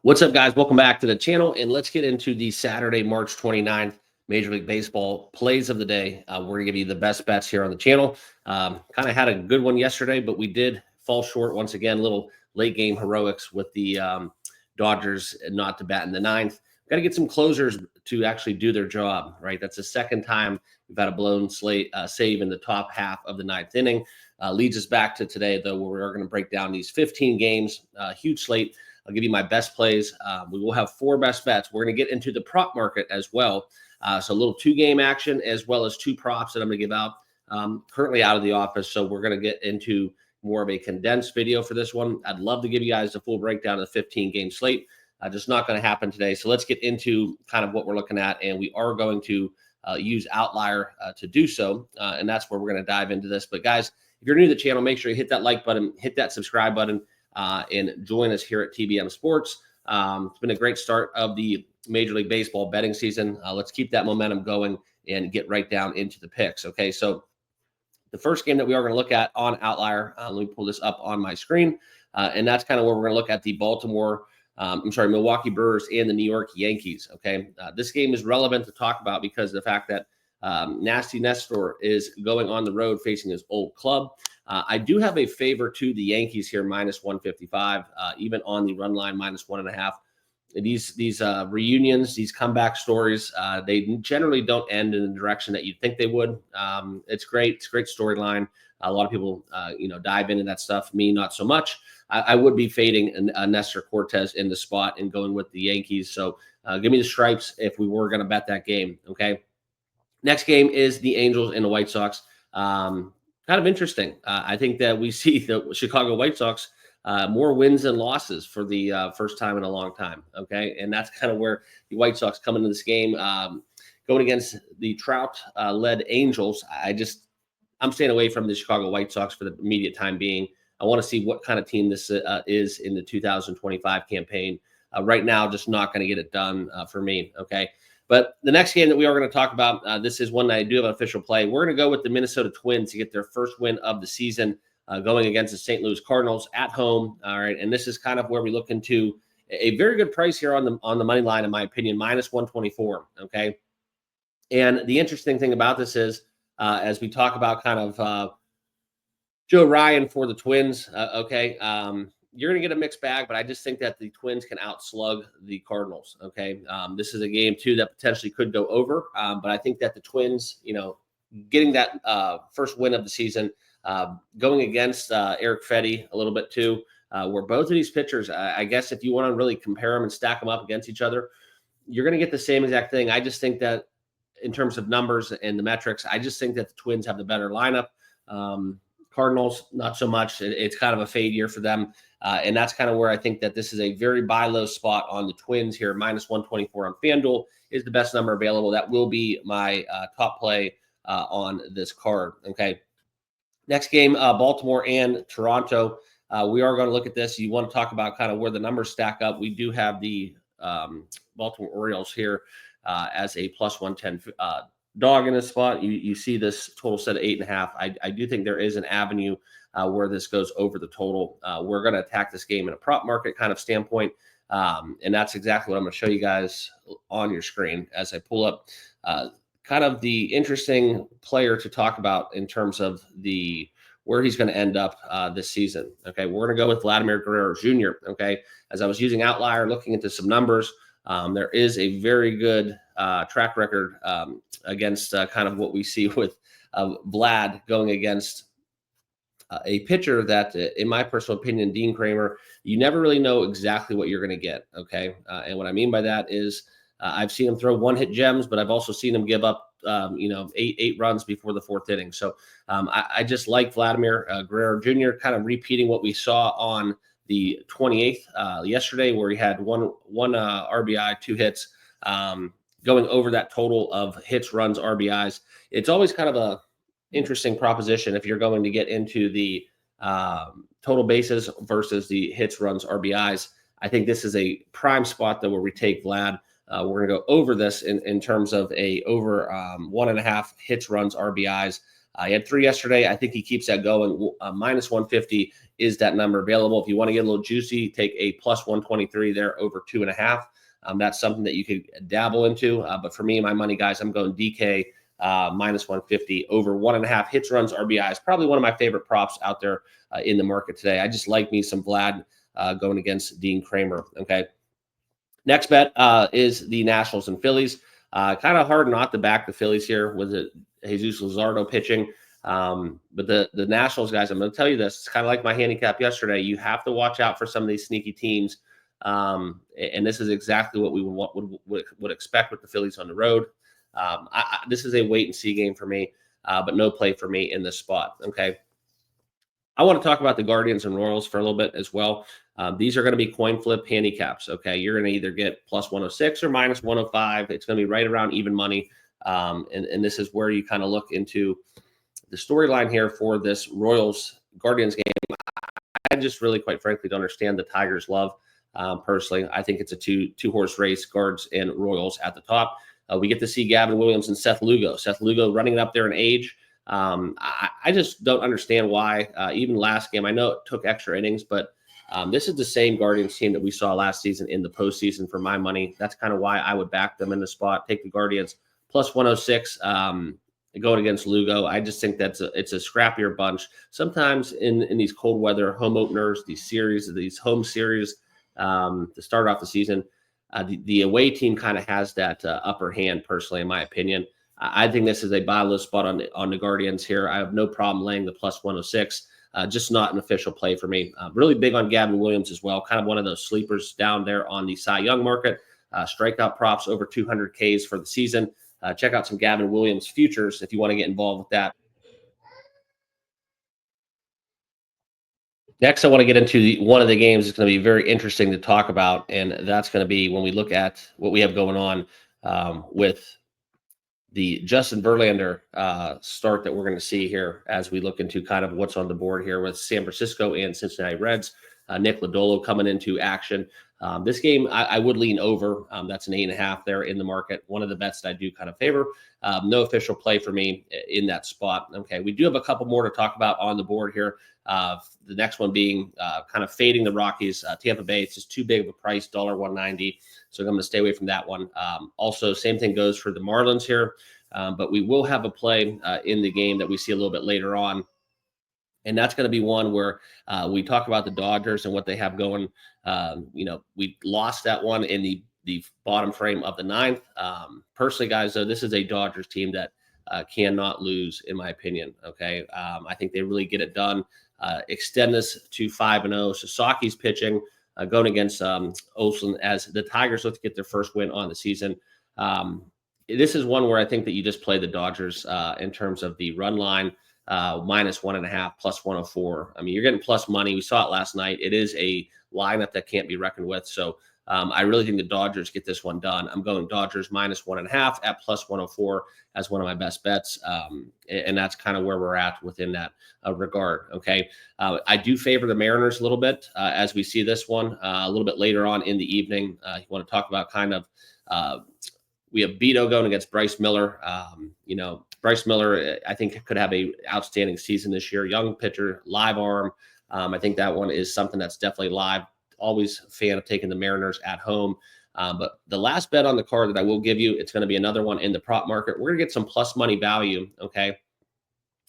What's up, guys? Welcome back to the channel, and let's get into the Saturday, March 29th Major League Baseball plays of the day. We're going to give you the best bets here on the channel. Kind of had a good one yesterday, but we did fall short once again. Little late game heroics with the Dodgers not to bat in the ninth. Got to get some closers to actually do their job, right? That's the second time we've had a blown save in the top half of the ninth inning. Leads us back to today, though, where we're going to break down these 15 games, huge slate. I'll give you my best plays. We will have 4 best bets. We're going to get into the prop market as well. So a little 2-game action as well as 2 props that I'm going to give out. Currently out of the office, so we're going to get into more of a condensed video for this one. I'd love to give you guys the full breakdown of the 15-game slate. Just not going to happen today. So let's get into kind of what we're looking at, and we are going to use Outlier to do so, and that's where we're going to dive into this. But guys, if you're new to the channel, make sure you hit that like button, hit that subscribe button, and join us here at TBM Sports. It's been a great start of the Major League Baseball betting season. Let's keep that momentum going and get right down into the picks. Okay, so the first game that we are going to look at on Outlier, let me pull this up on my screen, and that's kind of where we're going to look at the Milwaukee Brewers and the New York Yankees. Okay, this game is relevant to talk about because of the fact that Nasty Nestor is going on the road facing his old club. I do have a favor to the Yankees here, minus 155, even on the run line, minus 1.5. These reunions, these comeback stories, they generally don't end in the direction that you'd think they would. It's great. It's a great storyline. A lot of people, dive into that stuff. Me, not so much. I would be fading Nestor Cortez in the spot and going with the Yankees. So give me the stripes if we were going to bet that game. Okay. Next game is the Angels and the White Sox. Kind of interesting. I think that we see the Chicago White Sox more wins than losses for the first time in a long time. Okay, and that's kind of where the White Sox come into this game, going against the Trout-led Angels. I'm staying away from the Chicago White Sox for the immediate time being. I want to see what kind of team this is in the 2025 campaign. Right now, just not going to get it done for me. Okay. But the next game that we are going to talk about, this is one that I do have an official play. We're going to go with the Minnesota Twins to get their first win of the season, going against the St. Louis Cardinals at home. All right, and this is kind of where we look into a very good price here on the money line, in my opinion, minus 124. Okay, and the interesting thing about this is, as we talk about kind of Joe Ryan for the Twins, you're going to get a mixed bag, but I just think that the Twins can outslug the Cardinals. Okay. This is a game too that potentially could go over. But I think that the Twins, getting that first win of the season, going against Eric Fetty a little bit too, where both of these pitchers, I guess if you want to really compare them and stack them up against each other, you're going to get the same exact thing. I just think that in terms of numbers and the metrics, I just think that the Twins have the better lineup. Cardinals, not so much. It's kind of a fade year for them. And that's kind of where I think that this is a very buy low spot on the Twins here. Minus 124 on FanDuel is the best number available. That will be my top play on this card. Okay. Next game, Baltimore and Toronto. We are going to look at this. You want to talk about kind of where the numbers stack up. We do have the Baltimore Orioles here as a plus 110 dog in this spot. You see this total set of 8.5. I do think there is an avenue where this goes over the total. We're going to attack this game in a prop market kind of standpoint. And that's exactly what I'm going to show you guys on your screen as I pull up kind of the interesting player to talk about in terms of where he's going to end up this season. Okay, we're going to go with Vladimir Guerrero Jr. Okay, as I was using Outlier, looking into some numbers, there is a very good track record against kind of what we see with Vlad going against a pitcher that, in my personal opinion, Dean Kramer, you never really know exactly what you're going to get. Okay. And what I mean by that is I've seen him throw one-hit gems, but I've also seen him give up, eight runs before the 4th inning. So I just like Vladimir Guerrero Jr. kind of repeating what we saw on the 28th yesterday, where he had one RBI, 2 hits, going over that total of hits, runs, RBIs. It's always kind of a interesting proposition if you're going to get into the total bases versus the hits, runs, RBIs. I think this is a prime spot though where we take Vlad. We're going to go over this in terms of a over 1.5 hits, runs, RBIs. He had 3 yesterday. I think he keeps that going. Minus 150 is that number available. If you want to get a little juicy, take a plus 123 there over 2.5. That's something that you could dabble into. But for me, my money, guys, I'm going DK minus 150 over 1.5 hits, runs, RBIs. Probably one of my favorite props out there in the market today. I just like me some Vlad going against Dean Kramer. Okay. Next bet is the Nationals and Phillies. Kind of hard not to back the Phillies here with Jesus Luzardo pitching. But the Nationals, guys, I'm going to tell you this. It's kind of like my handicap yesterday. You have to watch out for some of these sneaky teams. And this is exactly what we would expect with the Phillies on the road. This is a wait and see game for me, but no play for me in this spot. Okay. I want to talk about the Guardians and Royals for a little bit as well. These are going to be coin flip handicaps. Okay. You're going to either get plus 106 or minus 105. It's going to be right around even money. And this is where you kind of look into the storyline here for this Royals Guardians game. I just really, quite frankly, don't understand the Tigers' love. Personally, I think it's a two-horse race, Guards and Royals at the top. We get to see Gavin Williams and Seth Lugo. Seth Lugo running it up there in age. I just don't understand why. Even last game, I know it took extra innings, but this is the same Guardians team that we saw last season in the postseason for my money. That's kind of why I would back them in the spot. Take the Guardians plus 106 going against Lugo. I just think it's a scrappier bunch. Sometimes in these cold weather home openers, these home series to start off the season, the away team kind of has that upper hand, personally, in my opinion. I think this is a buy low spot on the Guardians here. I have no problem laying the plus 106. Just not an official play for me. Really big on Gavin Williams as well. Kind of one of those sleepers down there on the Cy Young market. Strikeout props over 200 Ks for the season. Check out some Gavin Williams futures if you want to get involved with that. Next, I want to get into one of the games that's going to be very interesting to talk about, and that's going to be when we look at what we have going on with the Justin Verlander start that we're going to see here as we look into kind of what's on the board here with San Francisco and Cincinnati Reds. Nick Lodolo coming into action. This game, I would lean over. That's an 8.5 there in the market. One of the bets that I do kind of favor. No official play for me in that spot. Okay, we do have a couple more to talk about on the board here. The next one being kind of fading the Rockies. Tampa Bay, it's just too big of a price, $1.90. So I'm going to stay away from that one. Also, same thing goes for the Marlins here. But we will have a play in the game that we see a little bit later on. And that's going to be one where we talk about the Dodgers and what they have going. We lost that one in the bottom frame of the 9th. Personally, guys, though, this is a Dodgers team that cannot lose, in my opinion. Okay. I think they really get it done. Extend this to 5-0. Sasaki's pitching, going against Olsen as the Tigers look to get their first win on the season. This is one where I think that you just play the Dodgers in terms of the run line. Minus 1.5, plus 104. I mean, you're getting plus money. We saw it last night. It is a lineup that can't be reckoned with. So I really think the Dodgers get this one done. I'm going Dodgers minus 1.5 at plus 104 as one of my best bets. And that's kind of where we're at within that regard. Okay. I do favor the Mariners a little bit as we see this one a little bit later on in the evening. You want to talk about kind of we have Beto going against Bryce Miller. Bryce Miller, I think, could have a outstanding season this year. Young pitcher, live arm. I think that one is something that's definitely live. Always a fan of taking the Mariners at home. But the last bet on the card that I will give you, it's going to be another one in the prop market. We're going to get some plus money value, okay?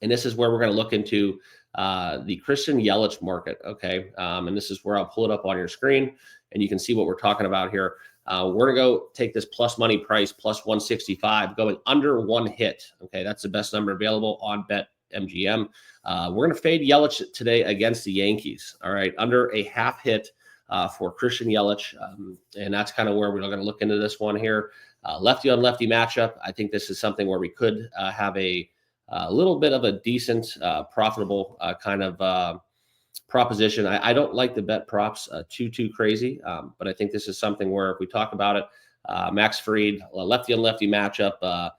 And this is where we're going to look into the Christian Yelich market, okay? And this is where I'll pull it up on your screen, and you can see what we're talking about here. We're going to go take this plus money price, plus 165, going under one hit. Okay, that's the best number available on BetMGM. We're going to fade Yelich today against the Yankees. All right, under a half hit for Christian Yelich. And that's kind of where we're going to look into this one here. Lefty on lefty matchup. I think this is something where we could have a little bit of a decent, profitable kind of proposition. I don't like the bet props too crazy, but I think this is something where if we talk about it, Max Fried, lefty on lefty matchup,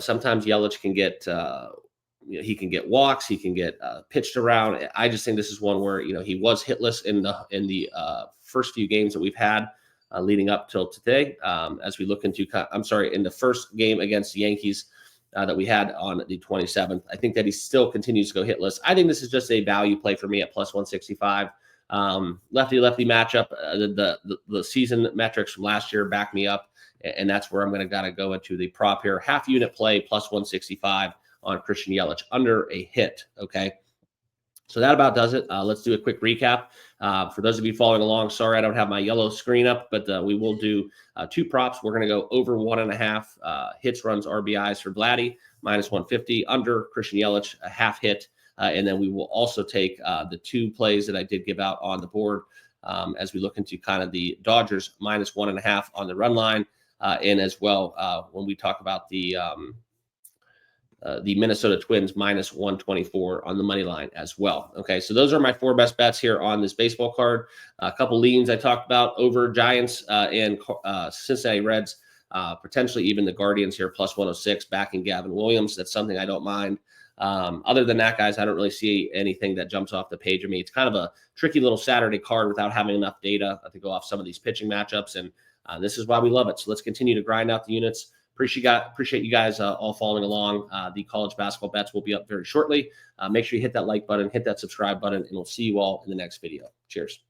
sometimes Yelich can get, he can get walks, he can get pitched around. I just think this is one where, he was hitless in the first few games that we've had leading up till today. As we look into, in the first game against the Yankees, that we had on the 27th. I think that he still continues to go hitless. I think this is just a value play for me at plus 165. Lefty matchup. The season metrics from last year back me up, and that's where I'm going to gotta go into the prop here. Half unit play plus 165 on Christian Yelich under a hit. Okay. So that about does it. Let's do a quick recap. For those of you following along, sorry I don't have my yellow screen up, but we will do two props. We're going to go over 1.5 hits, runs, RBIs for Vladdy, minus 150, under Christian Yelich, a half hit. And then we will also take the two plays that I did give out on the board as we look into kind of the Dodgers, minus 1.5 on the run line. And as well, when we talk about the Minnesota Twins, minus 124 on the money line as well. Okay, so those are my four best bets here on this baseball card. A couple leans I talked about over Giants and Cincinnati Reds, potentially even the Guardians here, plus 106, backing Gavin Williams. That's something I don't mind. Other than that, guys, I don't really see anything that jumps off the page of me. It's kind of a tricky little Saturday card without having enough data to go off some of these pitching matchups, and this is why we love it. So let's continue to grind out the units. Appreciate you guys all following along. The college basketball bets will be up very shortly. Make sure you hit that like button, hit that subscribe button, and we'll see you all in the next video. Cheers.